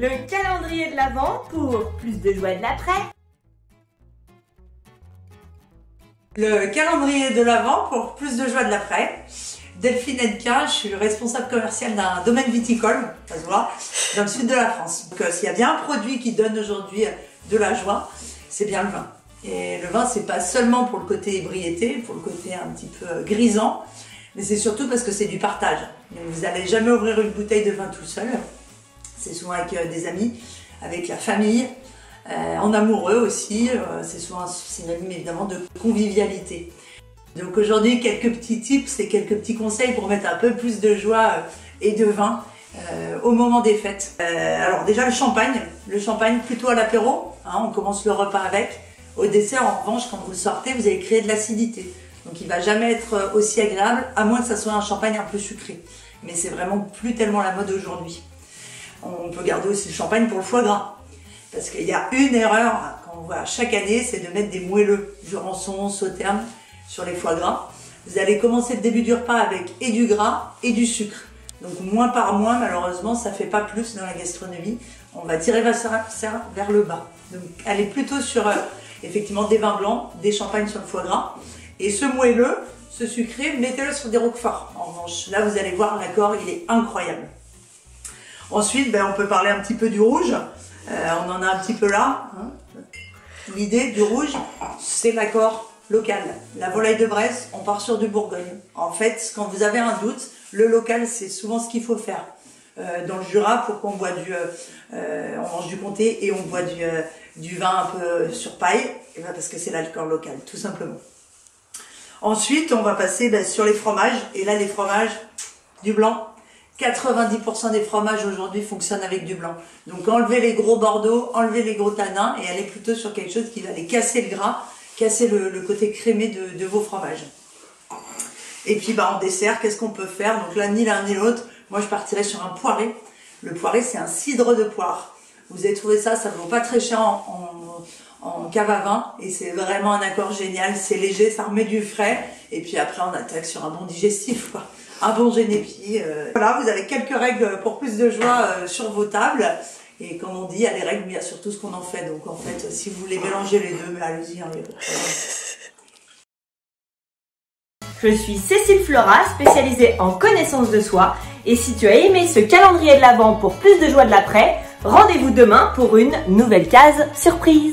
Le calendrier de l'Avent pour plus de joie de l'après. Le calendrier de l'Avent pour plus de joie de l'après. Delphine Hennequin, je suis responsable commercial d'un domaine viticole, ça se voit, dans le sud de la France. Donc s'il y a bien un produit qui donne aujourd'hui de la joie, c'est bien le vin. Et le vin, c'est pas seulement pour le côté ébriété, pour le côté un petit peu grisant, mais c'est surtout parce que c'est du partage. Donc, vous n'allez jamais ouvrir une bouteille de vin tout seul. C'est souvent avec des amis, avec la famille, en amoureux aussi. C'est souvent synonyme évidemment de convivialité. Donc aujourd'hui, quelques petits tips et quelques petits conseils pour mettre un peu plus de joie et de vin au moment des fêtes. Alors déjà le champagne plutôt à l'apéro, hein, on commence le repas avec. Au dessert, en revanche, quand vous sortez, vous allez créer de l'acidité. Donc il ne va jamais être aussi agréable, à moins que ça soit un champagne un peu sucré. Mais c'est vraiment plus tellement la mode aujourd'hui. On peut garder aussi le champagne pour le foie gras. Parce qu'il y a une erreur qu'on voit chaque année, c'est de mettre des moelleux, jurançon, sauterne, sur les foie gras. Vous allez commencer le début du repas avec et du gras et du sucre. Donc moins par moins, malheureusement, ça ne fait pas plus dans la gastronomie. On va tirer vers le bas. Donc allez plutôt sur effectivement des vins blancs, des champagnes sur le foie gras. Et ce moelleux, ce sucré, mettez-le sur des roqueforts. En revanche, là vous allez voir, l'accord, il est incroyable. Ensuite, on peut parler un petit peu du rouge. On en a un petit peu là. Hein. L'idée du rouge, c'est l'accord local. La volaille de Bresse, on part sur du Bourgogne. En fait, quand vous avez un doute, le local, c'est souvent ce qu'il faut faire. Dans le Jura, pourquoi on boit on mange du comté et on boit du vin un peu sur paille? Et parce que c'est l'accord local, tout simplement. Ensuite, on va passer sur les fromages. Et là, les fromages, du blanc. 90% des fromages aujourd'hui fonctionnent avec du blanc. Donc enlevez les gros Bordeaux, enlevez les gros tanins et allez plutôt sur quelque chose qui va aller casser le gras, casser le côté crémé de vos fromages. Et puis en dessert, qu'est-ce qu'on peut faire? Donc là, ni l'un ni l'autre, moi je partirais sur un poiré. Le poiré, c'est un cidre de poire. Vous avez trouvé ça, ça ne vaut pas très cher en cave à vin et c'est vraiment un accord génial, c'est léger, ça remet du frais et puis après on attaque sur un bon digestif, quoi. Un bon génépi. Voilà, vous avez quelques règles pour plus de joie sur vos tables. Et comme on dit, il y a les règles, mais il y a surtout ce qu'on en fait. Donc en fait, si vous voulez mélanger les deux, allez-y. Hein, Je suis Cécile Flora, spécialisée en connaissance de soi. Et si tu as aimé ce calendrier de l'Avent pour plus de joie de l'après, rendez-vous demain pour une nouvelle case surprise.